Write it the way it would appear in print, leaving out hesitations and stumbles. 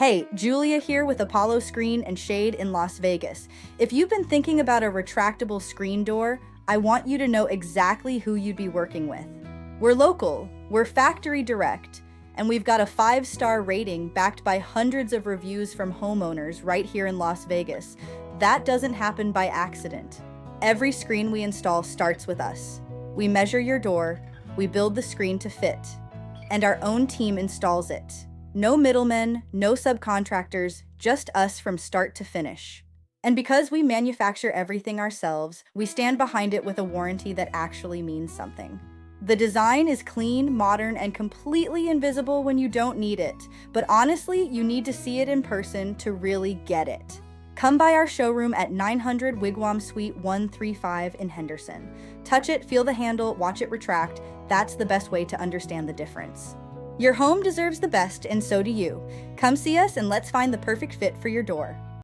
Hey, Julia here with Apollo Screen and Shade in Las Vegas. If you've been thinking about a retractable screen door, I want you to know exactly who you'd be working with. We're local, we're factory direct, and we've got a 5-star rating backed by hundreds of reviews from homeowners right here in Las Vegas. That doesn't happen by accident. Every screen we install starts with us. We measure your door, we build the screen to fit, and our own team installs it. No middlemen, no subcontractors, just us from start to finish. And because we manufacture everything ourselves, we stand behind it with a warranty that actually means something. The design is clean, modern, and completely invisible when you don't need it. But honestly, you need to see it in person to really get it. Come by our showroom at 900 Wigwam Suite 135 in Henderson. Touch it, feel the handle, watch it retract. That's the best way to understand the difference. Your home deserves the best, and so do you. Come see us and let's find the perfect fit for your door.